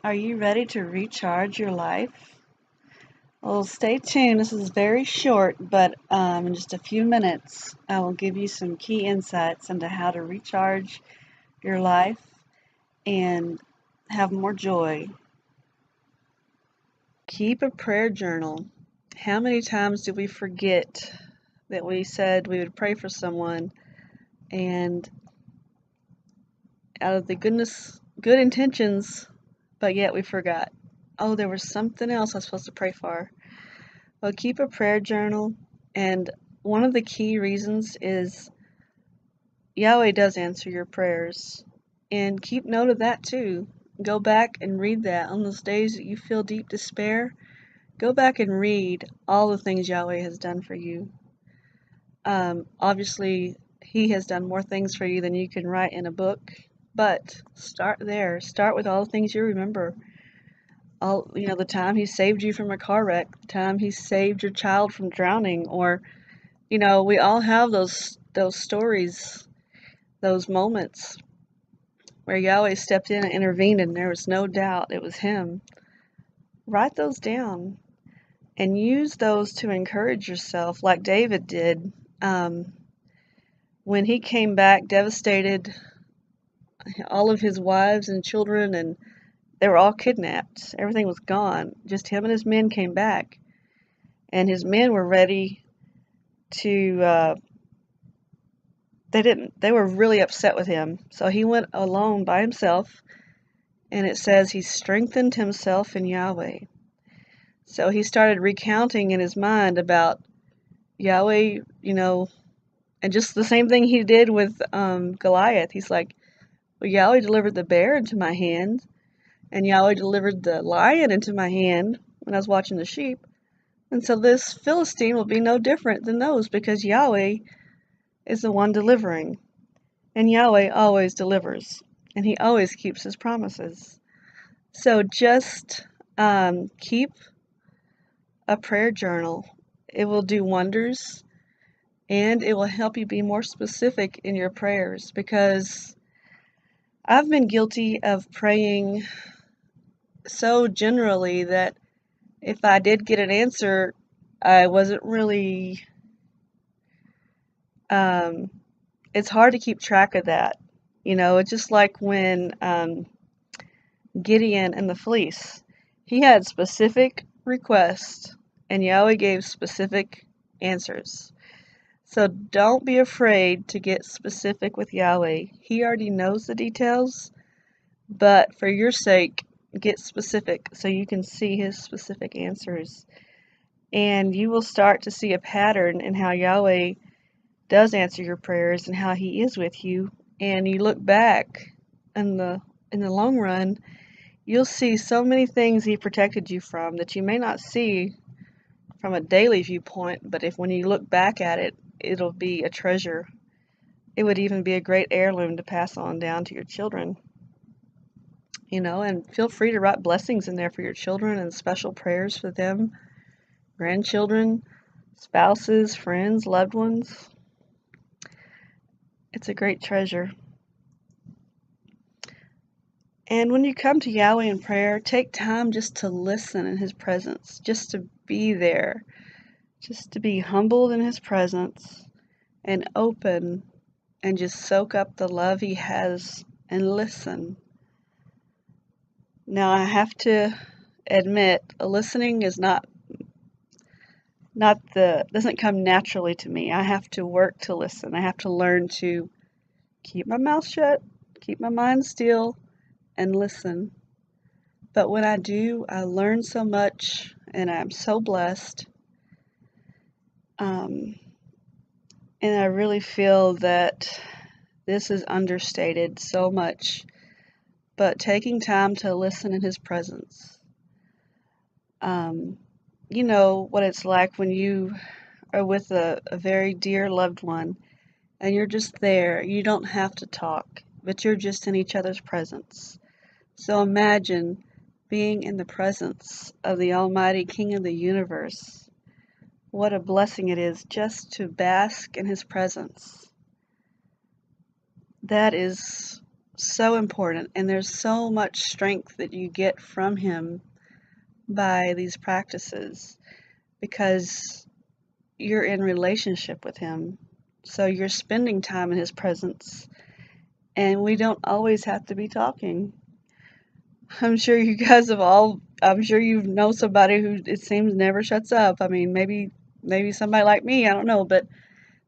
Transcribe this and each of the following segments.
Are you ready to recharge your life? Well, stay tuned. This is very short, but in just a few minutes, I will give you some key insights into how to recharge your life and have more joy. Keep a prayer journal. How many times do we forget that we said we would pray for someone and out of the good intentions, but yet we forgot? Oh, there was something else I was supposed to pray for. Well, keep a prayer journal, and one of the key reasons is Yahweh does answer your prayers. And keep note of that too. Go back and read that. On those days that you feel deep despair, go back and read all the things Yahweh has done for you. Obviously, He has done more things for you than you can write in a book, but start there. Start with all the things you remember. The time He saved you from a car wreck, the time He saved your child from drowning, or we all have those stories, those moments where Yahweh stepped in and intervened, and there was no doubt it was Him. Write those down and use those to encourage yourself, like David did. When he came back devastated, all of his wives and children, and they were all kidnapped. Everything was gone. Just him and his men came back, and his men were ready to they were really upset with him. So he went alone by himself, and it says he strengthened himself in Yahweh. So he started recounting in his mind about Yahweh, and just the same thing he did with Goliath. He's like, well, Yahweh delivered the bear into my hand, and Yahweh delivered the lion into my hand when I was watching the sheep. And so this Philistine will be no different than those, because Yahweh is the one delivering. And Yahweh always delivers, and He always keeps His promises. So just keep a prayer journal. It will do wonders, and it will help you be more specific in your prayers, because I've been guilty of praying so generally that if I did get an answer, I wasn't really it's hard to keep track of that. It's just like when Gideon and the fleece. He had specific requests, and Yahweh gave specific answers. So don't be afraid to get specific with Yahweh. He already knows the details, but for your sake, get specific so you can see His specific answers. And you will start to see a pattern in how Yahweh does answer your prayers and how He is with you. And you look back in the long run, you'll see so many things He protected you from that you may not see from a daily viewpoint, but when you look back at it, it'll be a treasure. It would even be a great heirloom to pass on down to your children. And feel free to write blessings in there for your children and special prayers for them, grandchildren, spouses, friends, loved ones. It's a great treasure. And when you come to Yahweh in prayer, take time just to listen in His presence, just to be there, just to be humbled in His presence and open and just soak up the love He has and listen. Now, I have to admit, listening is doesn't come naturally to me. I have to work to listen. I have to learn to keep my mouth shut, keep my mind still, and listen. But when I do, I learn so much, and I'm so blessed. And I really feel that this is understated so much, but taking time to listen in His presence. You know what it's like when you are with a very dear loved one, and you're just there. You don't have to talk, but you're just in each other's presence. So imagine being in the presence of the Almighty King of the universe. What a blessing it is just to bask in His presence. That is so important, and there's so much strength that you get from Him by these practices because you're in relationship with Him. So you're spending time in His presence, and we don't always have to be talking. I'm sure you guys I'm sure you know somebody who it seems never shuts up. I mean, maybe somebody like me, I don't know, but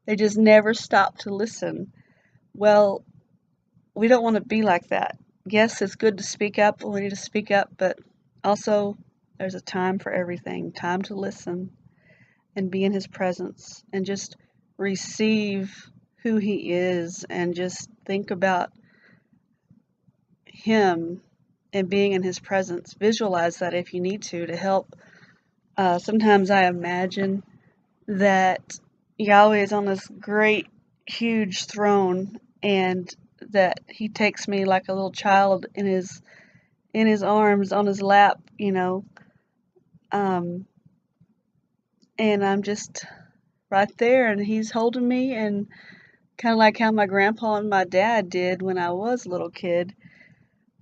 they just never stop to listen. Well, we don't want to be like that. Yes, it's good to speak up when we need to speak up, but also there's a time for everything. Time to listen and be in His presence and just receive who He is and just think about Him and being in His presence. Visualize that if you need to help. Sometimes I imagine that Yahweh is on this great, huge throne and that He takes me like a little child in His arms, on His lap, um, and I'm just right there and He's holding me, and kind of like how my grandpa and my dad did when I was a little kid.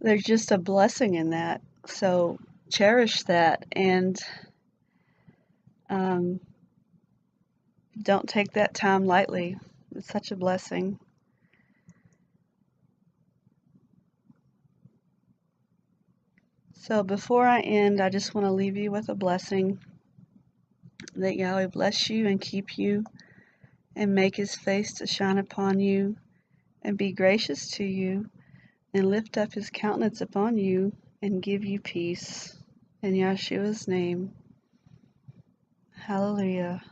There's just a blessing in that. So cherish that and um, don't take that time lightly. It's such a blessing. So before I end, I just want to leave you with a blessing that Yahweh bless you and keep you and make His face to shine upon you and be gracious to you and lift up His countenance upon you and give you peace. In Yahshua's name. Hallelujah.